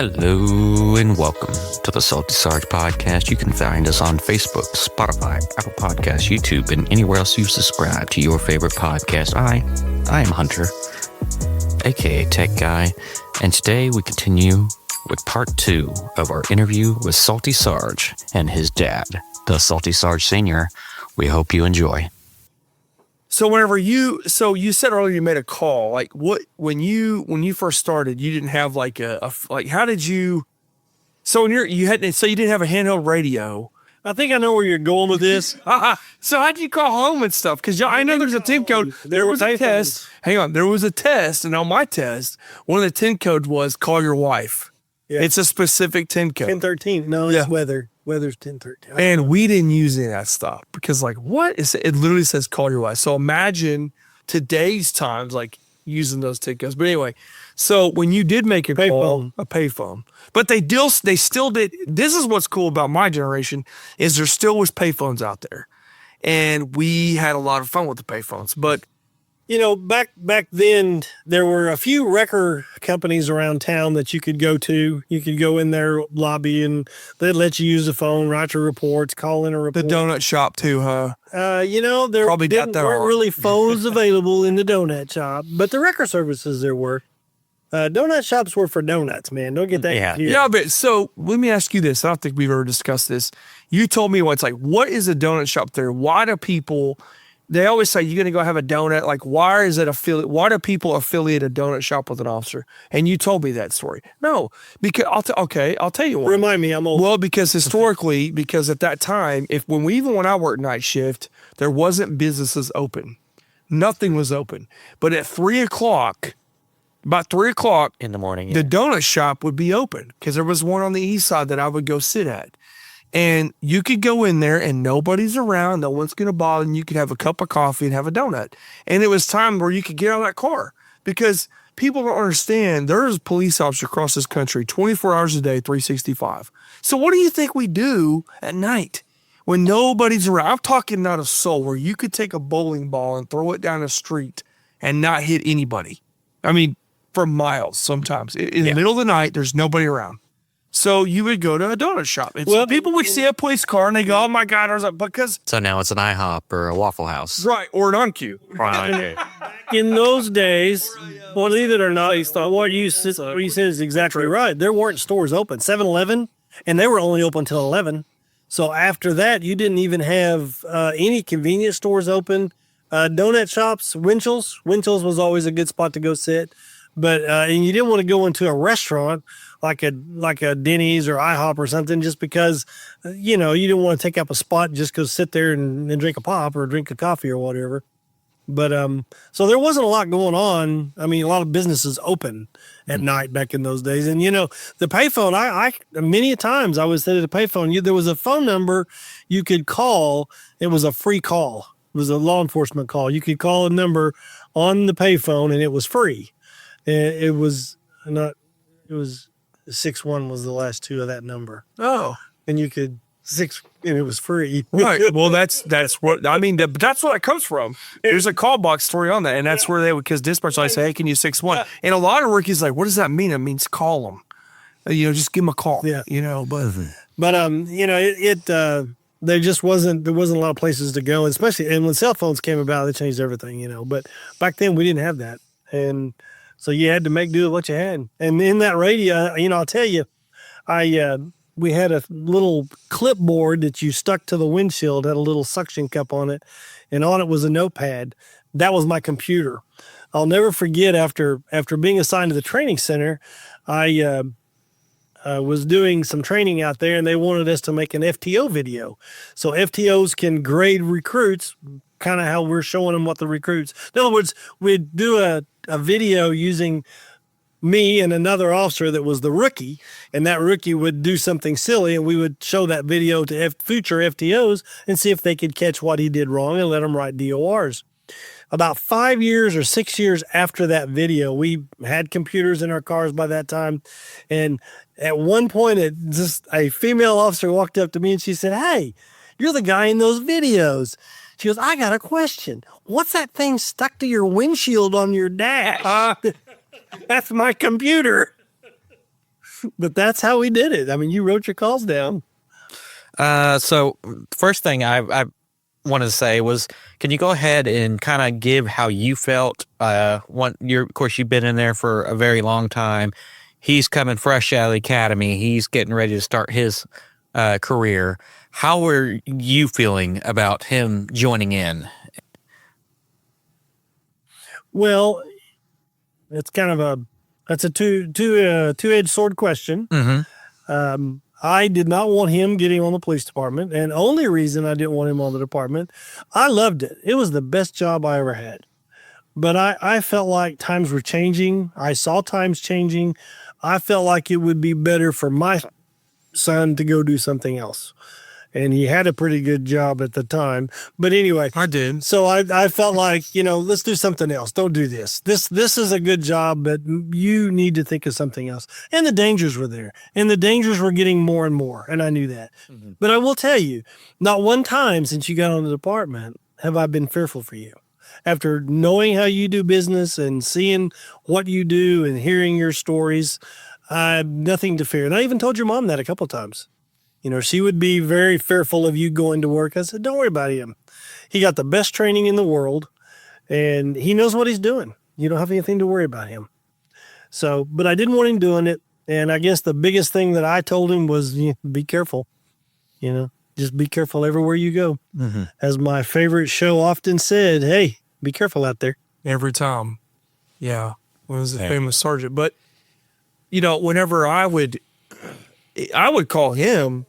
Hello and welcome to the Salty Sarge podcast. You can find us on Facebook, Spotify, Apple Podcasts, YouTube, and anywhere else you subscribe to your favorite podcast. I am Hunter, aka Tech Guy, and today we continue with part 2 of our interview with Salty Sarge and his dad, the Salty Sarge Sr. We hope you enjoy. So you said earlier you made a call. Like what when you first started, you didn't have like how did you? So you didn't have a handheld radio. I think I know where you're going with this. So how'd you call home and stuff? Because I know there's a TIN code. There was a test. Hang on, there was a test, and on my test, one of the TIN codes was call your wife. Yeah. It's a specific TIN code. 1013. No, it's weather. Weather's 1013. And we didn't use any of that stuff because, like, it literally says call your wife. So imagine today's times, like, using those TIN codes. But anyway, so when you did make a payphone, but they still did. This is what's cool about my generation is there still was payphones out there, and we had a lot of fun with the payphones. But you know, back then there were a few wrecker companies around town that you could go to. You could go in their lobby and they'd let you use the phone, write your reports, call in a report. The donut shop too, huh? There probably weren't really phones available in the donut shop, but the wrecker services there were. Donut shops were for donuts, man. Don't get that confused. Yeah, but so let me ask you this. I don't think we've ever discussed this. You told me once, like, what is a donut shop there? Why do people... They always say, you're going to go have a donut. Like, why do people affiliate a donut shop with an officer? And you told me that story. No, because I'll tell you what. Remind me, I'm old. Well, because historically, at that time, even when I worked night shift, there wasn't businesses open. Nothing was open. But at 3 o'clock, about 3 o'clock in the morning, the donut shop would be open because there was one on the east side that I would go sit at. And you could go in there and nobody's around. No one's going to bother. And you could have a cup of coffee and have a donut. And it was time where you could get out of that car because people don't understand. There's police officers across this country 24 hours a day, 365. So what do you think we do at night when nobody's around? I'm talking not a soul where you could take a bowling ball and throw it down the street and not hit anybody. I mean, for miles sometimes. In the middle of the night, there's nobody around. So you would go to a donut shop. People would see a police car and they go, "Oh my God!" I was like, "Because." So now it's an IHOP or a Waffle House, right? Or an on-cue. Right. In those days, believe it or not, what you said is exactly right. There weren't stores open. 7-Eleven, and they were only open till 11. So after that, you didn't even have any convenience stores open. Donut shops, Winchell's was always a good spot to go sit. But and you didn't want to go into a restaurant like a Denny's or IHOP or something just because, you didn't want to take up a spot just go sit there and drink a pop or drink a coffee or whatever. But so there wasn't a lot going on. I mean, a lot of businesses open at night back in those days. And, the payphone, I many times I was at a payphone. There was a phone number you could call. It was a free call. It was a law enforcement call. You could call a number on the payphone and it was free. It was 61 was the last two of that number. Oh, and you could and it was free. Right. Well, that's what I mean. That's what it comes from. There's a call box story on that, and that's where because dispatch I say, "Hey, can you 61?" And a lot of rookies like, "What does that mean?" It means call them. Just give them a call. Yeah. But there just wasn't a lot of places to go, and when cell phones came about, they changed everything. But back then we didn't have that, and so you had to make do with what you had. And in that radio, I'll tell you, we had a little clipboard that you stuck to the windshield, had a little suction cup on it, and on it was a notepad. That was my computer. I'll never forget after being assigned to the training center, I was doing some training out there, and they wanted us to make an FTO video. So FTOs can grade recruits, kind of how we're showing them what the recruits. In other words, we'd do a video using me and another officer that was the rookie, and that rookie would do something silly, and we would show that video to future FTOs and see if they could catch what he did wrong and let them write DORs. About 5 years or 6 years after that video, we had computers in our cars by that time, and at one point, a female officer walked up to me and she said, "Hey, you're the guy in those videos." She goes, "I got a question. What's that thing stuck to your windshield on your dash?" That's my computer. But that's how we did it. I mean, you wrote your calls down. So first thing I wanted to say was, can you go ahead and kind of give how you felt? Of course, you've been in there for a very long time. He's coming fresh out of the academy. He's getting ready to start his career. How were you feeling about him joining in? Well, it's kind of that's a two-edged sword question. Mm-hmm. I did not want him getting on the police department, and only reason I didn't want him on the department, I loved it. It was the best job I ever had. But I felt like times were changing. I saw times changing. I felt like it would be better for my son to go do something else. And he had a pretty good job at the time. But anyway. I did. So I felt like, let's do something else. Don't do this. This is a good job, but you need to think of something else. And the dangers were there. And the dangers were getting more and more. And I knew that. Mm-hmm. But I will tell you, not one time since you got on the department have I been fearful for you. After knowing how you do business and seeing what you do and hearing your stories, I have nothing to fear. And I even told your mom that a couple of times. She would be very fearful of you going to work. I said, don't worry about him. He got the best training in the world, and he knows what he's doing. You don't have anything to worry about him. So, but I didn't want him doing it. And I guess the biggest thing that I told him was, be careful. Just be careful everywhere you go. Mm-hmm. As my favorite show often said, hey, be careful out there. Every time. Yeah. Was the famous sergeant. But, whenever I would call him,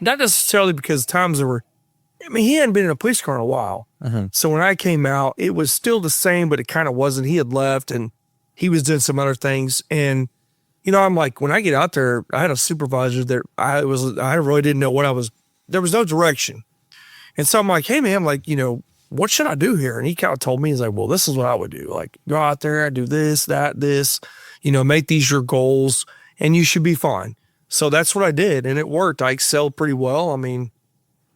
not necessarily because times he hadn't been in a police car in a while. Mm-hmm. So when I came out, it was still the same, but it kind of wasn't. He had left and he was doing some other things. And, I'm like, when I get out there, I had a supervisor that I really didn't know there was no direction. And so I'm like, hey man, what should I do here? And he kind of told me, he's like, well, this is what I would do. Like, go out there, do this, that, this, make these your goals and you should be fine. So that's what I did, and it worked. I excelled pretty well. I mean,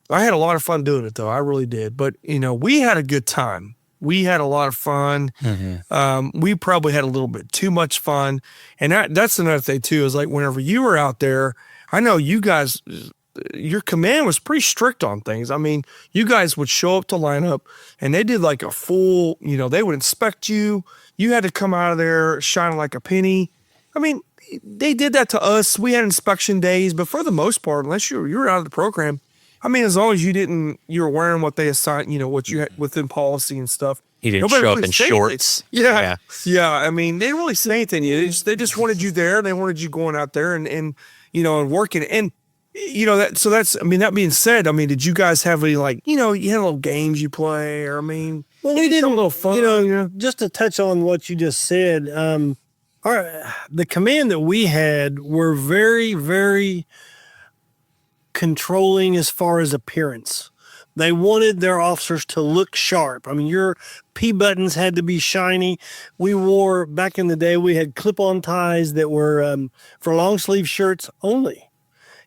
I had a lot of fun doing it, though. I really did. But, we had a good time. We had a lot of fun. Mm-hmm. We probably had a little bit too much fun. And that's another thing, too, is like whenever you were out there, I know you guys, your command was pretty strict on things. I mean, you guys would show up to lineup, and they did like a full, they would inspect you. You had to come out of there shining like a penny. I mean, they did that to us. We had inspection days, but for the most part, unless you were out of the program, I mean, as long as you were wearing what they assigned, what you had within policy and stuff. He didn't show up in shorts. Yeah. I mean, they didn't really say anything. They just wanted you there. They wanted you going out there and working. And, that being said, I mean, did you guys have any, you had little games you play or, well, we did a little fun, just to touch on what you just said. The command that we had were very, very controlling as far as appearance. They wanted their officers to look sharp. I mean, your P buttons had to be shiny. Back in the day, we had clip-on ties that were for long sleeve shirts only.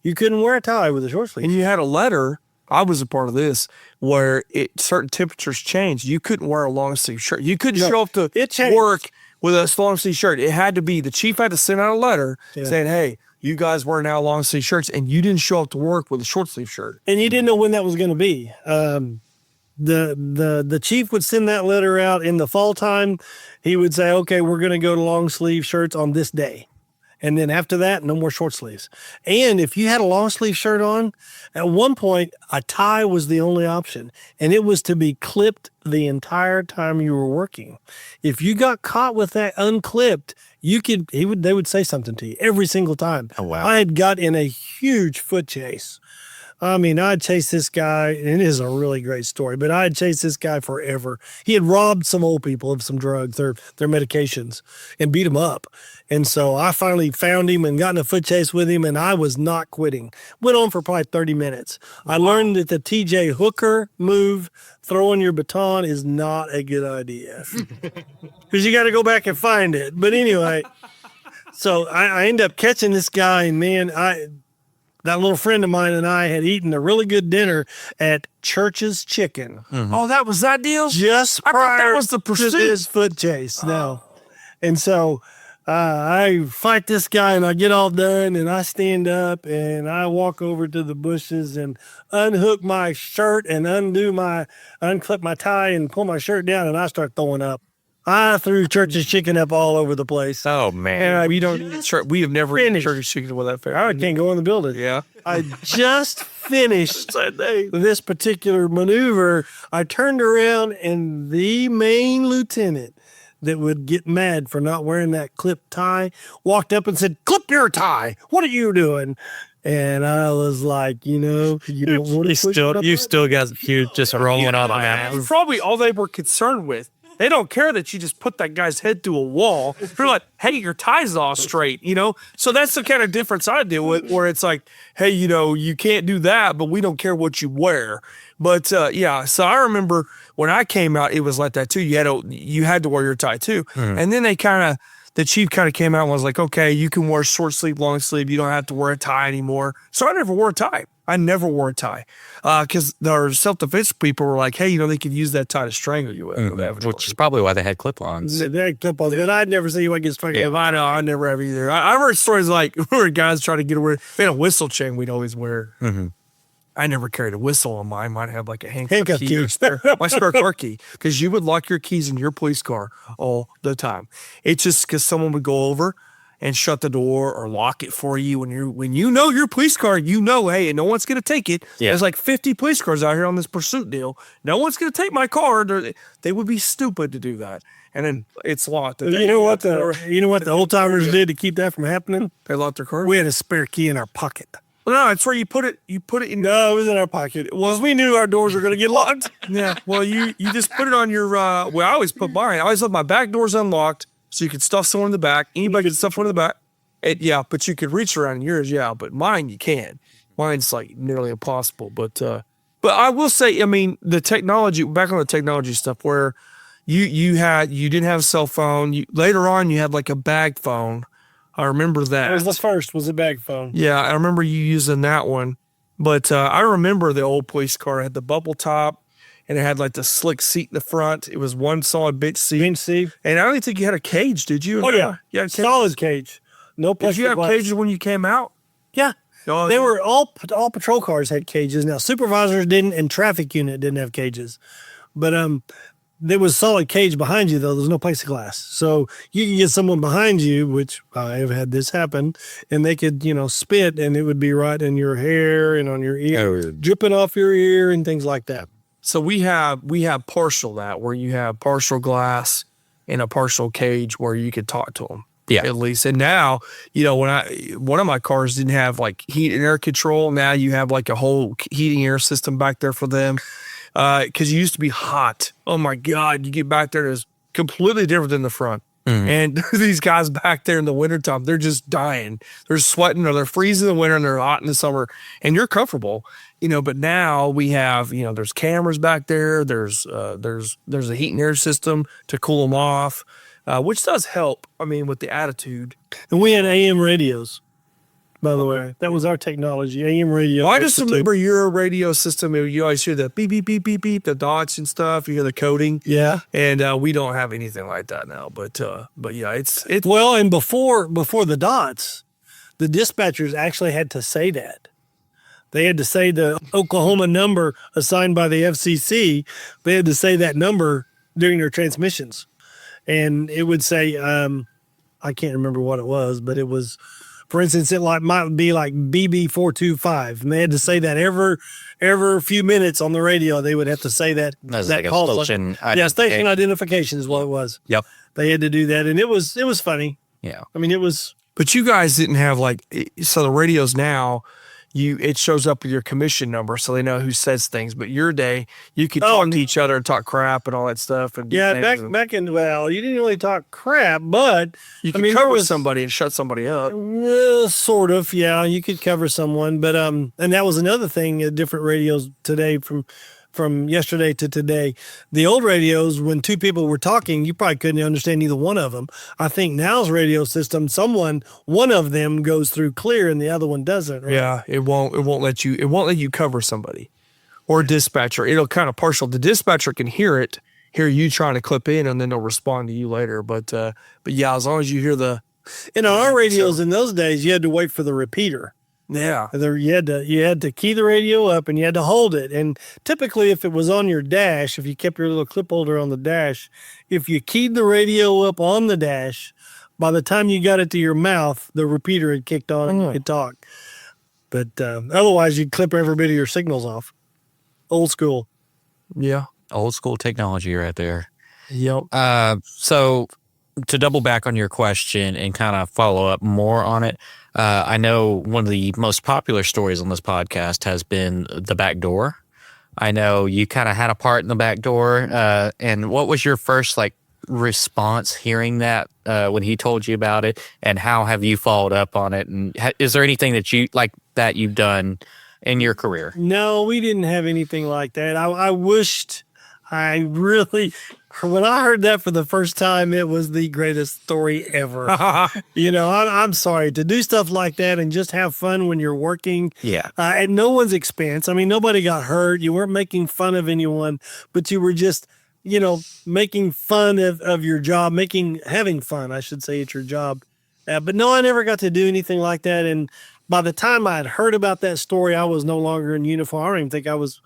You couldn't wear a tie with a short sleeve. And you had a letter, I was a part of this, where certain temperatures changed. You couldn't wear a long sleeve shirt. You couldn't show up to work with a long sleeve shirt. It had to be, the chief had to send out a letter saying, hey, you guys wear now long sleeve shirts, and you didn't show up to work with a short sleeve shirt. And you didn't know when that was going to be. The chief would send that letter out in the fall time. He would say, okay, we're going to go to long sleeve shirts on this day. And then after that, no more short sleeves. And if you had a long sleeve shirt on, at one point, a tie was the only option. And it was to be clipped the entire time you were working. If you got caught with that unclipped, they would say something to you every single time. Oh, wow. I had got in a huge foot chase. I mean, I'd chase this guy, and it is a really great story, but I'd chase this guy forever. He had robbed some old people of some drugs, their medications, and beat them up. And so I finally found him and got in a foot chase with him, and I was not quitting. Went on for probably 30 minutes. I learned that the TJ Hooker move, throwing your baton, is not a good idea because you got to go back and find it. But anyway, so I end up catching this guy, and man, that little friend of mine and I had eaten a really good dinner at Church's Chicken. Mm-hmm. Oh, that was that deal? Just I prior thought that was the pursuit. to his foot chase. No. And so I fight this guy and I get all done and I stand up and I walk over to the bushes and unhook my shirt and unclip my tie and pull my shirt down and I start throwing up. I threw church's chicken up all over the place. Oh man, we have never eaten church's chicken with that fair. I can't go in the building. Yeah. I just finished this particular maneuver. I turned around and the main lieutenant that would get mad for not wearing that clip tie walked up and said, "Clip your tie. What are you doing?" And I was like, you don't want to you still got you just rolling on that. That's probably all they were concerned with. They don't care that you just put that guy's head through a wall. They're like, hey, your tie's all straight, So that's the kind of difference I deal with, where it's like, hey, you can't do that, but we don't care what you wear. But yeah, so I remember when I came out, it was like that too. You had to wear your tie too. And then the chief kind of came out and was like, okay, you can wear short sleeve, long sleeve. You don't have to wear a tie anymore. So I never wore a tie. Because our self-defense people were like, hey, they could use that tie to strangle you with. Which is probably why they had clip-ons. They had clip-ons, but I'd never see anyone get strangled. Yeah, I know. I never have either. I've heard stories like where guys try to get away. We had a whistle chain we'd always wear. Mm-hmm. I never carried a whistle on mine. Mine had like a handcuff key. key. My spare car key. Because you would lock your keys in your police car all the time. It's just because someone would go over and shut the door or lock it for you when you know your police car, hey, and no one's going to take it. Yeah. There's like 50 police cars out here on this pursuit deal. No one's going to take my car. They would be stupid to do that. And then it's locked. You know what the old timers did to keep that from happening? They locked their car? We had a spare key in our pocket. Well, no, it's where you put it. You put it in. No, it was in our pocket. Well, we knew our doors were going to get locked. Yeah. Well, you just put it on your. I always put mine. I always left my back doors unlocked so you could stuff someone in the back. Anybody could stuff someone in the back. But you could reach around in yours. Yeah, but mine you can't. Mine's like nearly impossible. But I will say, I mean, the technology. Back on the technology stuff, where you didn't have a cell phone. Later on, you had like a bag phone. I remember that. It was the first, was a bag phone. Yeah, I remember you using that one. But I remember the old police car had the bubble top, and it had like the slick seat in the front. It was one solid bench seat. And I don't even think you had a cage, did you? Oh, yeah. You had a solid cage. No plexiglass. Did you have cages when you came out? Yeah. They were all patrol cars had cages. Now, supervisors didn't, and traffic unit didn't have cages. But there was solid cage behind you, though. There's no plexiglass. So you could get someone behind you, which I have had this happen, and they could, spit, and it would be right in your hair and on your ear, dripping off your ear and things like that. So we have partial that, where you have partial glass and a partial cage where you could talk to them. Yeah. At least. And now, one of my cars didn't have like heat and air control. Now you have like a whole heating air system back there for them. Because it used to be hot. Oh my God. You get back there, it's completely different than the front. Mm-hmm. And these guys back there in the wintertime, they're just dying. They're sweating, or they're freezing in the winter and they're hot in the summer, and you're comfortable, but now we have, there's cameras back there. There's a heat and air system to cool them off, which does help. I mean, with the attitude. And we had AM radios. By the way, that was our technology, AM radio. Well, I just remember your radio system. You always hear the beep, beep, beep, beep, beep, the dots and stuff. You hear the coding. Yeah. And we don't have anything like that now. But yeah, it's well, and before the dots, the dispatchers actually had to say that. They had to say the Oklahoma number assigned by the FCC. They had to say that number during their transmissions. And it would say, I can't remember what it was, but it was, for instance, it might be like BB425, and they had to say that every few minutes on the radio. They would have to say that. That's that like call. station Identification is what it was. Yep. They had to do that, and it was funny. Yeah. I mean, it was. But you guys didn't have so the radios now. It shows up with your commission number, so they know who says things. But your day, you could talk to each other and talk crap and all that stuff. And back in, well, you didn't really talk crap, but you could cover somebody and shut somebody up. Sort of, yeah. You could cover someone, but and that was another thing. Different radios today from yesterday to today. The old radios, when two people were talking, you probably couldn't understand either one of them. I think now's radio system, one of them goes through clear and the other one doesn't. Right? Yeah, it won't let you cover somebody, or a dispatcher. It'll kind of partial. The dispatcher can hear you trying to clip in, and then they'll respond to you later. But yeah, as long as you hear the And on our radios in those days, you had to wait for the repeater. Yeah. You had to key the radio up and you had to hold it. And typically, if it was on your dash, if you kept your little clip holder on the dash, if you keyed the radio up on the dash, by the time you got it to your mouth, the repeater had kicked on and you could talk. But otherwise, you'd clip every bit of your signals off. Old school. Yeah. Old school technology right there. Yep. So to double back on your question and kind of follow up more on it, I know one of the most popular stories on this podcast has been the back door. I know you kind of had a part in the back door. And what was your first response hearing that when he told you about it, and how have you followed up on it? And is there anything that you've done in your career? No, we didn't have anything like that. I wished when I heard that for the first time, it was the greatest story ever. I'm sorry, to do stuff like that and just have fun when you're working. Yeah. At no one's expense. I mean, nobody got hurt. You weren't making fun of anyone, but you were just, making fun of your job, having fun, I should say, at your job. But no, I never got to do anything like that. And by the time I had heard about that story, I was no longer in uniform. I don't even think I was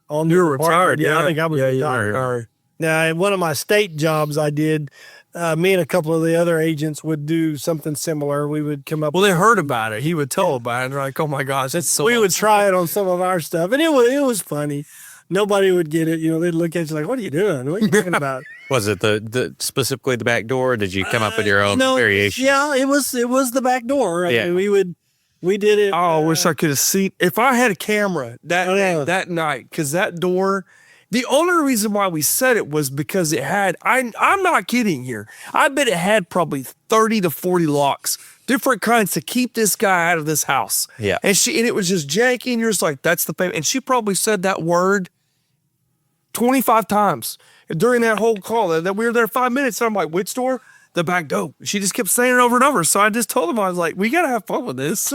on. You were retired. Yeah, I think I was retired. Now, at one of my state jobs I did, me and a couple of the other agents would do something similar. We would come up. Well, they heard about it. He would tell about it. And they're like, oh my gosh, that's so. We would try it on some of our stuff, and it was funny. Nobody would get it. They'd look at you like, "What are you doing? What are you talking about?" Was it the specifically the back door? Or did you come up with your own variation? Yeah, it was the back door. Yeah. I mean, we did it. Oh, I wish I could have seen. If I had a camera that night, because that door. The only reason why we said it was because it had, I'm not kidding here. I bet it had probably 30 to 40 locks, different kinds to keep this guy out of this house. Yeah. And it was just janky, and you're just like, that's the payment. And she probably said that word 25 times during that whole call. That we were there 5 minutes. And I'm like, which door? The back door. She just kept saying it over and over. So I just told him, I was like, we got to have fun with this.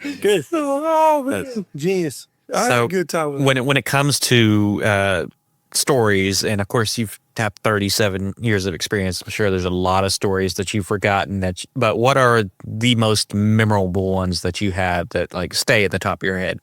Good. Oh, man. Genius. I had a good time with it. When it comes to stories, and of course you've had 37 years of experience, I'm sure there's a lot of stories that you've forgotten. But what are the most memorable ones that you had that stay at the top of your head?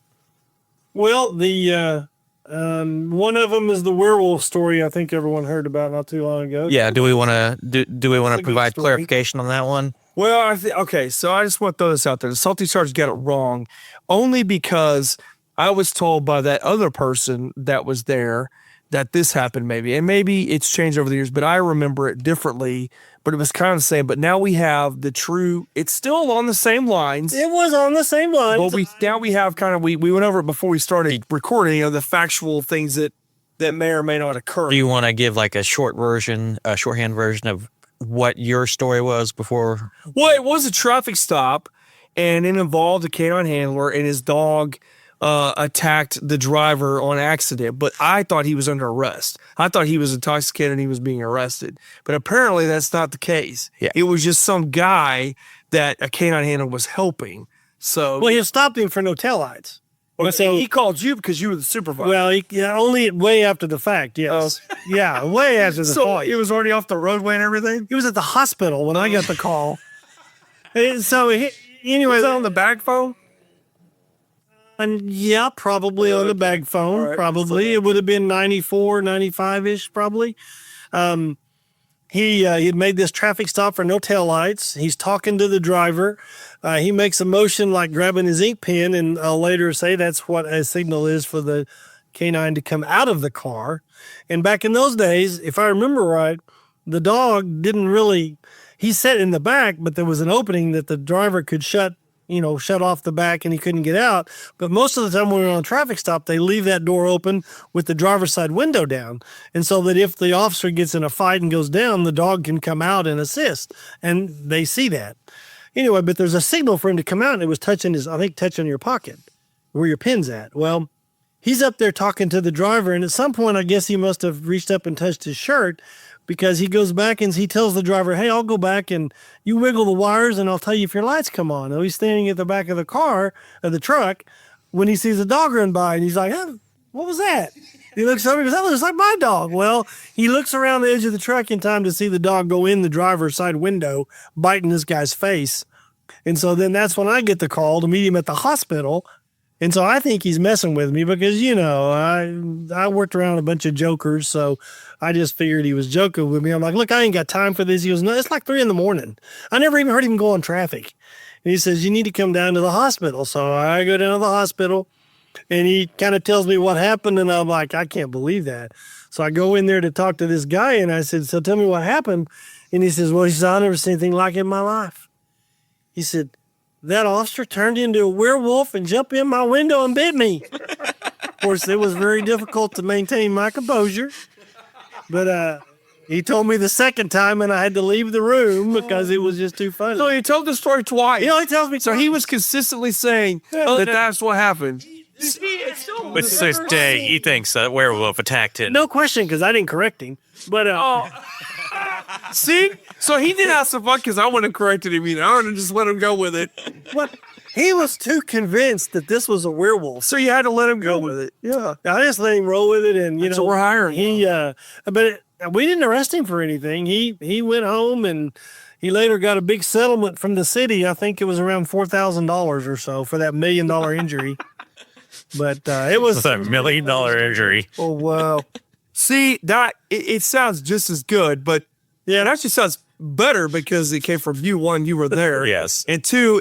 Well, the one of them is the werewolf story. I think everyone heard about not too long ago. Yeah. Do we want to provide clarification on that one? Well, okay. So I just want to throw this out there. The Salty Sarge got it wrong, only because I was told by that other person that was there that this happened maybe. And maybe it's changed over the years, but I remember it differently. But it was kind of the same. But now we have it's still on the same lines. It was on the same lines. But now we have we went over it before we started recording, the factual things that may or may not occur. Do you want to give a shorthand version of what your story was before? Well, it was a traffic stop, and it involved a canine handler and his dog attacked the driver on accident, but I thought he was under arrest. I thought he was intoxicated and he was being arrested. But apparently that's not the case. Yeah. It was just some guy that a canine handler was helping. So he stopped him for no taillights. Well, so he called you because you were the supervisor. Well, only way after the fact, yes. Yeah, way after the fact. It was already off the roadway and everything? He was at the hospital when I got the call. So anyway. Was that on the bag phone? And yeah, probably on the bag phone. Right. Probably. It would have been 94, 95-ish, probably. He had made this traffic stop for no taillights. He's talking to the driver. He makes a motion like grabbing his ink pen, and I'll later say that's what a signal is for the canine to come out of the car. And back in those days, if I remember right, the dog didn't really, he sat in the back, but there was an opening that the driver could shut off the back and he couldn't get out. But most of the time when we're on a traffic stop, they leave that door open with the driver's side window down. And so that if the officer gets in a fight and goes down, the dog can come out and assist. And they see that. Anyway, but there's a signal for him to come out, and it was touching your pocket where your pin's at. Well, he's up there talking to the driver, and at some point, I guess he must have reached up and touched his shirt, because he goes back and he tells the driver, hey, I'll go back and you wiggle the wires and I'll tell you if your lights come on. Now he's standing at the back of the car, of the truck, when he sees a dog run by, and he's like, hey, what was that? He looks over and goes, that looks like my dog. Well, he looks around the edge of the truck in time to see the dog go in the driver's side window, biting this guy's face. And so then that's when I get the call to meet him at the hospital. And so I think he's messing with me because, I worked around a bunch of jokers. So I just figured he was joking with me. I'm like, look, I ain't got time for this. He goes, no, it's like 3 a.m. I never even heard him go on traffic. And he says, you need to come down to the hospital. So I go down to the hospital and he kind of tells me what happened. And I'm like, I can't believe that. So I go in there to talk to this guy and I said, so tell me what happened. And he says, well, I've never seen anything like it in my life. He said, that officer turned into a werewolf and jumped in my window and bit me. Of course, it was very difficult to maintain my composure. But he told me the second time and I had to leave the room because it was just too funny. So he told the story twice. He only tells me So he was consistently saying that's what happened. But to this day, he thinks that werewolf attacked him. no question because I didn't correct him. But See? So he did have some fun because I wouldn't have corrected him either. I would have just let him go with it. what? He was too convinced that this was a werewolf. So you had to let him go with it. Yeah. I just let him roll with it, and So we're hiring. We didn't arrest him for anything. He went home, and he later got a big settlement from the city. I think it was around $4,000 or so for that $1 million injury. But it was It's a $1 million injury. Oh, wow. See, that it sounds just as good, but yeah, it actually sounds better because it came from you. One, you were there. Yes. And two,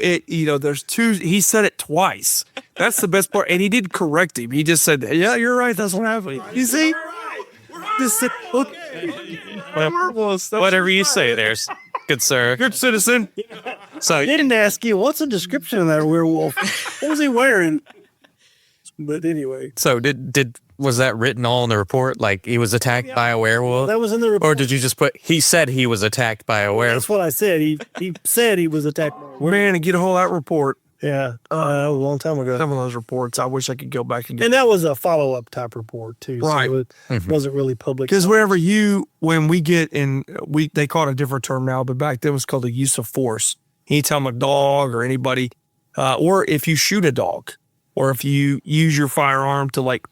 there's two, he said it twice. That's the best part. And he didn't correct him. He just said, yeah, you're right. That's what happened. You see? Just said, Whatever you say, there's good sir. good citizen. So I didn't ask you, what's the description of that werewolf? What was he wearing? But anyway. So was that written all in the report? Like he was attacked by a werewolf? That was in the report. Or did you just put, he said he was attacked by a werewolf? That's what I said. He said he was attacked. Man, to get a whole out report. Yeah. That was a long time ago. Some of those reports, I wish I could go back and get. And that was a follow-up type report, too. Right. So it wasn't really public. Because when we get in, they call it a different term now, but back then it was called the use of force. Anytime a dog or anybody, or if you shoot a dog, or if you use your firearm to like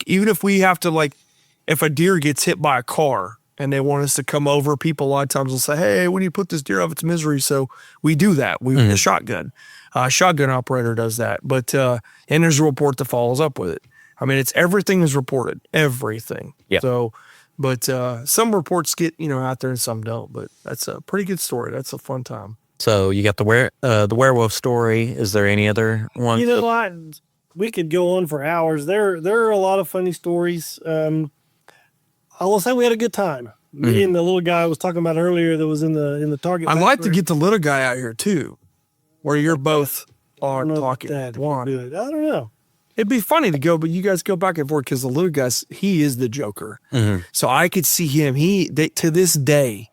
even if we have to if a deer gets hit by a car and they want us to come over, people a lot of times will say, hey, we need to put this deer out of its misery. So we do that. The shotgun. Shotgun operator does that. But, and there's a report that follows up with it. I mean, everything is reported. Everything. Yeah. So, but some reports get, out there and some don't. But that's a pretty good story. That's a fun time. So you got the werewolf story. Is there any other one? You know what? We could go on for hours. There are a lot of funny stories. I will say we had a good time. Me and the little guy I was talking about earlier that was in the Target. I'd like to get the little guy out here too, where you're both are talking. I don't know. It'd be funny to go, but you guys go back and forth because the little guy, he is the Joker. So I could see him. To this day,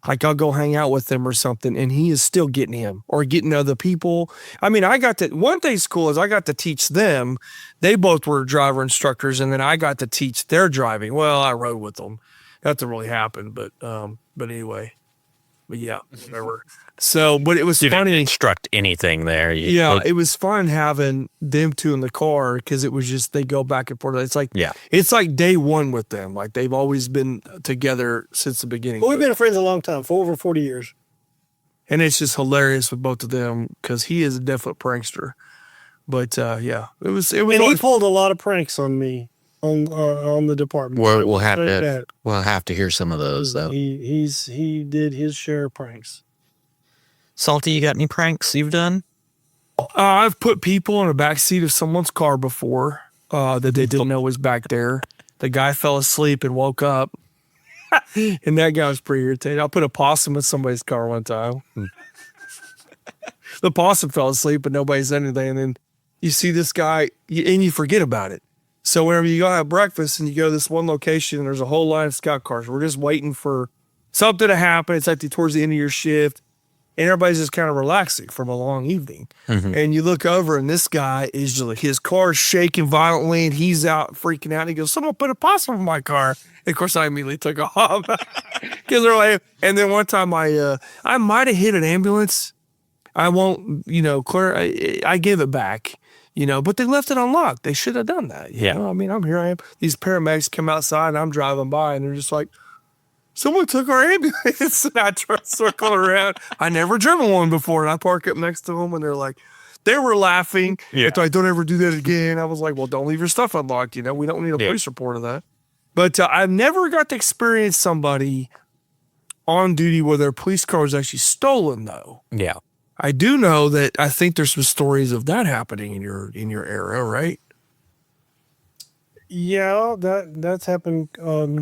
I'll go hang out with him or something, and he is still getting him or getting other people. I mean, one thing's cool is I got to teach them. They both were driver instructors, and then I got to teach their driving. Well, I rode with them. That didn't really happen, but anyway. But yeah, whatever. So, but it was You funny. didn't instruct anything there. It was fun having them two in the car because it was just they go back and forth. It's like day one with them. Like they've always been together since the beginning. Well, we've been friends a long time, for over 40 years. And it's just hilarious with both of them because he is a definite prankster. But it was. And he pulled a lot of pranks on me on the department. We'll have to hear some of those though. He did his share of pranks. Salty, you got any pranks you've done? I've put people in the back seat of someone's car before that they didn't know was back there. The guy fell asleep and woke up, and that guy was pretty irritated. I put a possum in somebody's car one time. The possum fell asleep, but nobody said anything. And then you see this guy, and you forget about it. So whenever you go have breakfast and you go to this one location, and there's a whole line of scout cars. We're just waiting for something to happen. It's like towards the end of your shift. And everybody's just kind of relaxing from a long evening. And you look over and this guy is just like, his car's shaking violently and he's out freaking out. And he goes, someone put a possum in my car. And of course, I immediately took off. Because they're like, and then one time I might have hit an ambulance. I won't, clear. I gave it back. but they left it unlocked. They should have done that. You Yeah. know? I mean, I am. These paramedics come outside and I'm driving by and they're just like, someone took our ambulance. And I try to circle around. I never driven one before. And I park up next to them and they're like, they were laughing. Yeah. It's like, don't ever do that again. I was like, well, don't leave your stuff unlocked. We don't need a police report of that. But I've never got to experience somebody on duty where their police car was actually stolen, though. Yeah. I do know that I think there's some stories of that happening in your area, right? Yeah, that's happened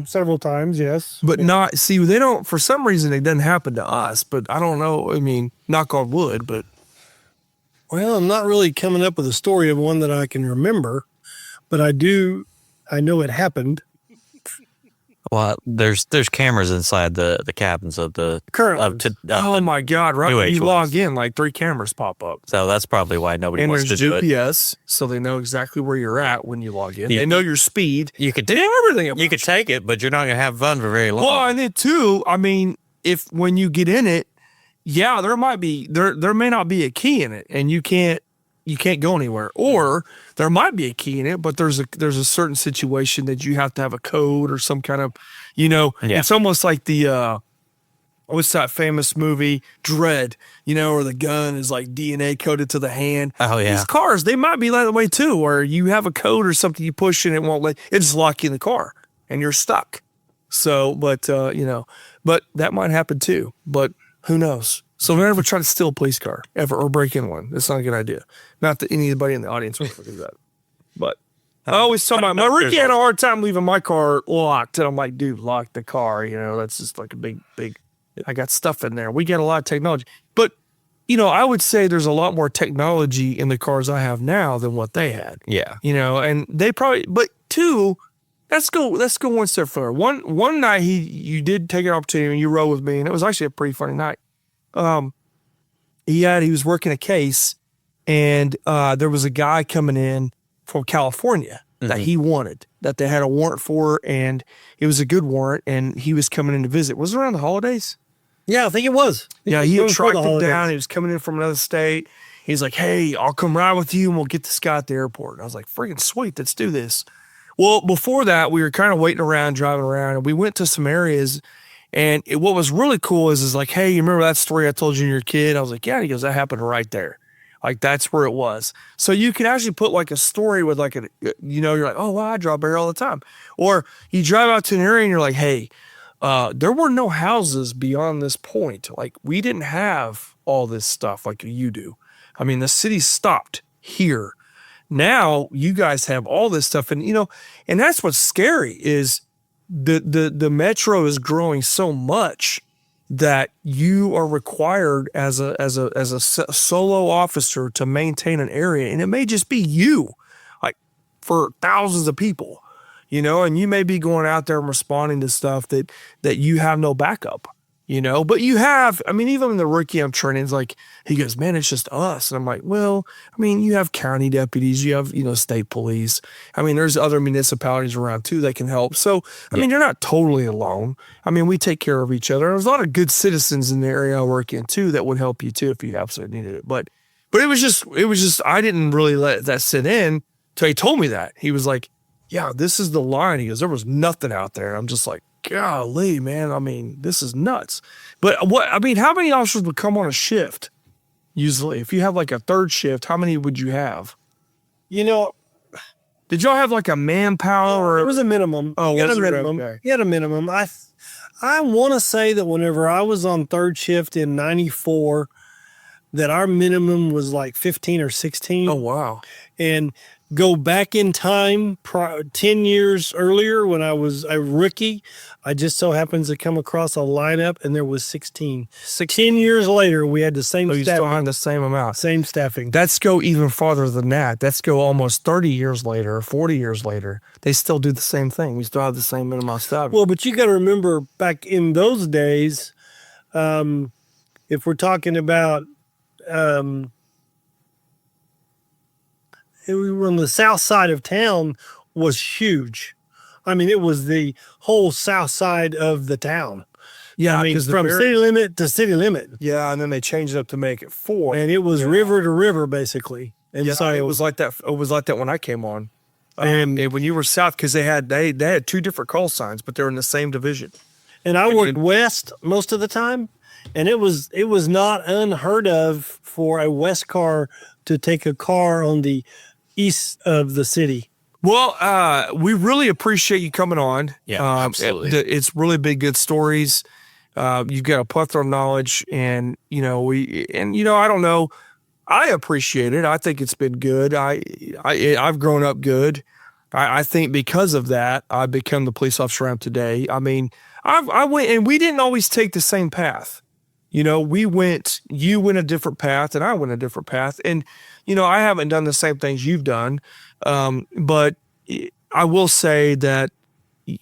several times, yes. But not, see, they don't, for some reason, it doesn't happen to us, but I don't know. I mean, knock on wood, but. Well, I'm not really coming up with a story of one that I can remember, but I know it happened. Well, there's cameras inside the cabins of the Currently. Oh my God, right? New When you H1s. log in, like 3 cameras pop up. So that's probably why nobody And wants there's to do it. GPS, so they know exactly where you're at when you log in. Yeah. They know your speed. You could They know everything about you could take it, but you're not gonna have fun for very long. Well, and then too, I mean, if when you get in it, yeah, there may not be a key in it, and you can't go anywhere. Or there might be a key in it, but there's a certain situation that you have to have a code or some kind of, Yeah. It's almost like the what's that famous movie Dread, where the gun is like DNA coded to the hand. Oh, yeah. These cars, they might be that way too, where you have a code or something you push and it just lock you in the car and you're stuck. So, but but that might happen too. But who knows? So don't ever try to steal a police car ever or break in one. That's not a good idea. Not that anybody in the audience would do that. But I always tell my Ricky had a hard time leaving my car locked. And I'm like, dude, lock the car. That's just like a big, I got stuff in there. We get a lot of technology. But, I would say there's a lot more technology in the cars I have now than what they had. Yeah. And they probably, but two, let's go one step further. One night you did take an opportunity and you rode with me, and it was actually a pretty funny night. He was working a case, and there was a guy coming in from California that he wanted, that they had a warrant for, and it was a good warrant, and he was coming in to visit. Was it around the holidays? Yeah, I think it was. Yeah, he It had was for tracked the it holidays. down. He was coming in from another state. He's like, hey, I'll come ride with you and we'll get this guy at the airport. And I was like, freaking sweet, let's do this. Well, before that, we were kind of waiting around, driving around, and we went to some areas. And what was really cool is like, hey, you remember that story I told you when you were a kid? I was like, yeah. And he goes, that happened right there. Like, that's where it was. So you can actually put like a story with like you're like, oh, wow, I drive by here all the time. Or you drive out to an area and you're like, hey, there were no houses beyond this point. Like, we didn't have all this stuff like you do. I mean, the city stopped here. Now you guys have all this stuff. And, and that's what's scary is the metro is growing so much that you are required as a solo officer to maintain an area. And it may just be you, like, for thousands of people. And you may be going out there and responding to stuff that you have no backup, but you have, I mean, even in the rookie I'm training, it's like, he goes, man, it's just us. And I'm like, well, I mean, you have county deputies, you have, state police. I mean, there's other municipalities around too that can help. So, I mean, you're not totally alone. I mean, we take care of each other. There's a lot of good citizens in the area I work in too that would help you too if you absolutely needed it. But it was just, I didn't really let that sit in till he told me that. He was like, yeah, this is the line. He goes, there was nothing out there. I'm just like, golly, man. I mean, this is nuts. But how many officers would come on a shift usually? If you have like a third shift, how many would you have? Did y'all have like a manpower? It was a minimum. Oh, you had was a it? minimum. Okay. You had a minimum. I want to say that whenever I was on third shift in 94, that our minimum was like 15 or 16. Oh, wow. And go back in time 10 years earlier when I was a rookie, I just so happens to come across a lineup and there was 16. 10 years later, we had the same So you still staffing. have the same amount. Same staffing. Let's go even farther than that. Let's go almost 30 years later, 40 years later. They still do the same thing. We still have the same minimum staff. Well, but you got to remember back in those days, if we're talking about, we were on the south side of town was huge. I mean, it was the whole south side of the town. yeah, I mean, 'cause the from bear- city limit to city limit. Yeah, and then they changed it up to make it 4. And it was river to river, basically. And Yeah, so it was like that. It was like that when I came on. and And when you were south, because they had 2 different call signs, but they were in the same division. and I worked west most of the time, and it was not unheard of for a west car to take a car on the east of the city. Well, we really appreciate you coming on. Yeah, absolutely. It's really been good stories. You've got a plethora of knowledge, and I don't know. I appreciate it. I think it's been good. I've grown up good. I think because of that, I've become the police officer I am today. I mean, I went, and we didn't always take the same path. You went a different path, and I went a different path. And, I haven't done the same things you've done. But I will say that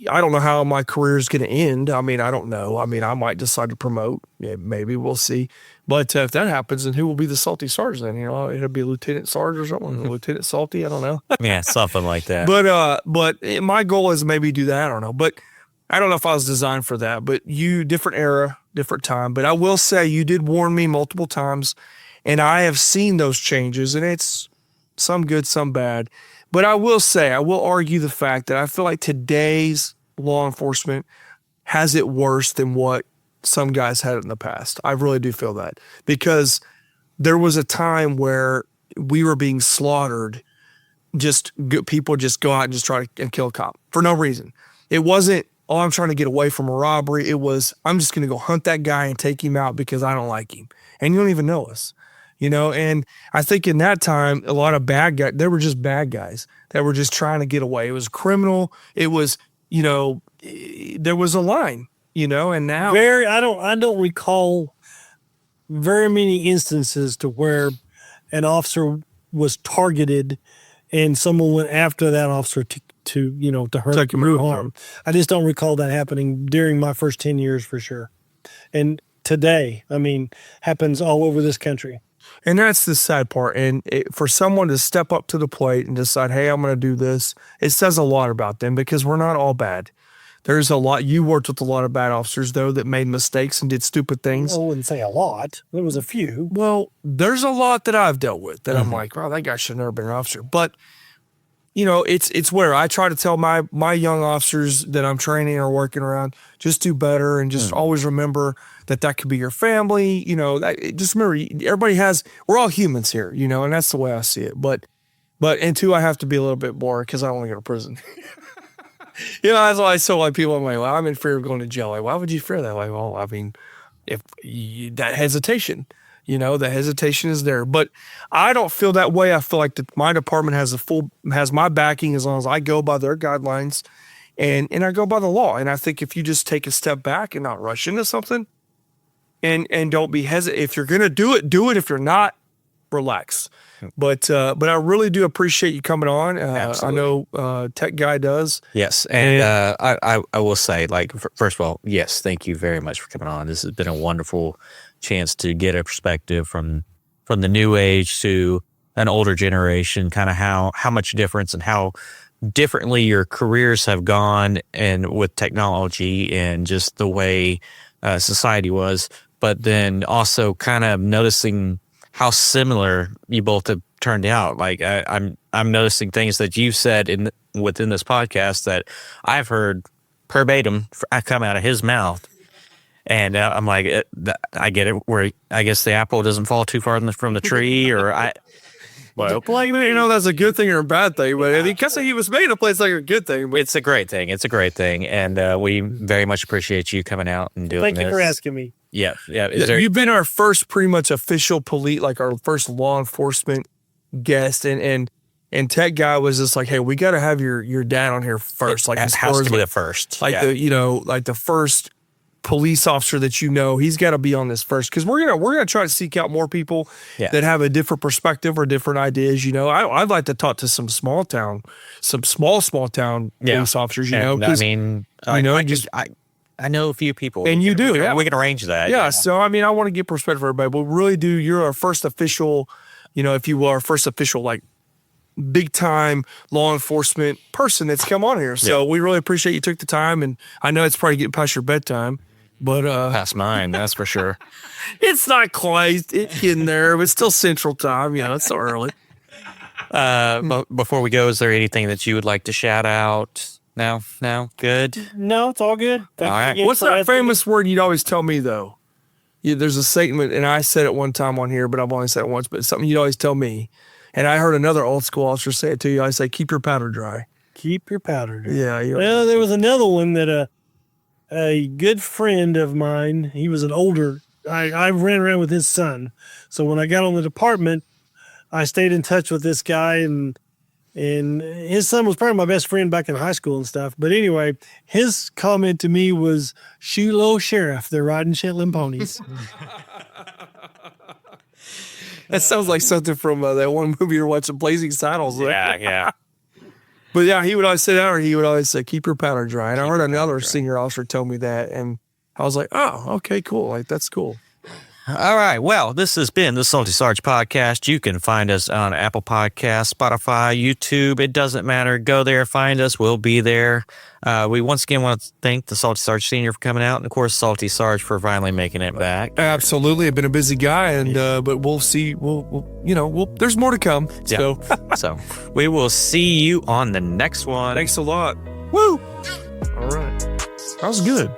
I don't know how my career is going to end. I mean, I don't know. I mean, I might decide to promote. Yeah, maybe we'll see. But if that happens, then who will be the Salty Sarge then? It'll be Lieutenant Sarge or something. Lieutenant Salty. I don't know. Yeah, something like that. But my goal is maybe do that. I don't know. But I don't know if I was designed for that. But different era, different time. But I will say you did warn me multiple times, and I have seen those changes, and it's some good, some bad. But I will argue the fact that I feel like today's law enforcement has it worse than what some guys had in the past. I really do feel that, because there was a time where we were being slaughtered. People just go out and just try to kill a cop for no reason. It wasn't, I'm trying to get away from a robbery. It was, I'm just going to go hunt that guy and take him out because I don't like him. And you don't even know us. And I think in that time, a lot of bad guys, they were just bad guys that were just trying to get away. It was criminal. It was, there was a line, and now I don't recall very many instances to where an officer was targeted and someone went after that officer to hurt him or harm. I just don't recall that happening during my first 10 years for sure. And today, happens all over this country. And that's the sad part. And for someone to step up to the plate and decide, hey, I'm going to do this, it says a lot about them, because we're not all bad. There's a lot. You worked with a lot of bad officers, though, that made mistakes and did stupid things. I wouldn't say a lot. There was a few. Well, there's a lot that I've dealt with that I'm like, wow, that guy should have never been an officer. But, it's where I try to tell my young officers that I'm training or working around, just do better, and just always remember that could be your family. Just remember, we're all humans here, and that's the way I see it. But and two, I have to be a little bit more, because I don't want to go to prison. That's why I tell people, I'm like, well, I'm in fear of going to jail. Like, why would you fear that? Like, well, if that hesitation, the hesitation is there. But I don't feel that way. I feel like my department has my backing, as long as I go by their guidelines and I go by the law. And I think if you just take a step back and not rush into something, and don't be hesitant. If you're going to do it, do it. If you're not, relax. But I really do appreciate you coming on. I know Tech Guy does. Yes. And I will say, first of all, yes, thank you very much for coming on. This has been a wonderful chance to get a perspective from the new age to an older generation, kind of how much difference and how differently your careers have gone, and with technology and just the way society was. But then also kind of noticing how similar you both have turned out. Like I'm noticing things that you've said within this podcast that I've heard verbatim come out of his mouth, and I'm like, I get it. Where I guess the apple doesn't fall too far from the tree, or I. Well, that's a good thing or a bad thing, but because he was made a place like a good thing. But it's a great thing. It's a great thing, and we very much appreciate you coming out and doing this. Thank you for asking me. Yeah. You've been our first pretty much official police, like our first law enforcement guest, and Tech Guy was just like, hey, we got to have your dad on here first. Like, it has to be the first. Like the first police officer that he's got to be on this first, because we're gonna try to seek out more people that have a different perspective or different ideas. I'd like to talk to some small town police officers. I know a few people, and you do. We can arrange that. Yeah. So I want to get perspective for everybody, but really do. You're our first official, if you will, our first official like big time law enforcement person that's come on here. So we really appreciate you took the time, and I know it's probably getting past your bedtime. But past mine, that's for sure. It's not quite. It's getting there, but it's still Central Time. It's so early. But before we go, is there anything that you would like to shout out? No, good. No, it's all good. All right. What's that famous word you'd always tell me, though? There's a statement, and I said it one time on here, but I've only said it once, but it's something you'd always tell me. And I heard another old school officer say it to you. I say, keep your powder dry. Keep your powder dry. Yeah. Well, there was another one that a good friend of mine, he was an older, I ran around with his son. So when I got on the department, I stayed in touch with this guy, and his son was probably my best friend back in high school and stuff. But anyway, his comment to me was, "Shoe low, sheriff. They're riding Shetland ponies." That sounds like something from that one movie you're watching, Blazing Saddles. Yeah. But yeah, he would always say that, or he would always say, keep your powder dry. And I heard another senior officer tell me that, and I was like, oh, okay, cool. Like, that's cool. All right. Well, this has been the Salty Sarge Podcast. You can find us on Apple Podcasts, Spotify, YouTube. It doesn't matter. Go there, find us. We'll be there. We once again want to thank the Salty Sarge Sr. for coming out, and of course, Salty Sarge for finally making it back. Absolutely. I've been a busy guy, and but we'll see. We'll there's more to come. So, So we will see you on the next one. Thanks a lot. Woo! All right. That was good.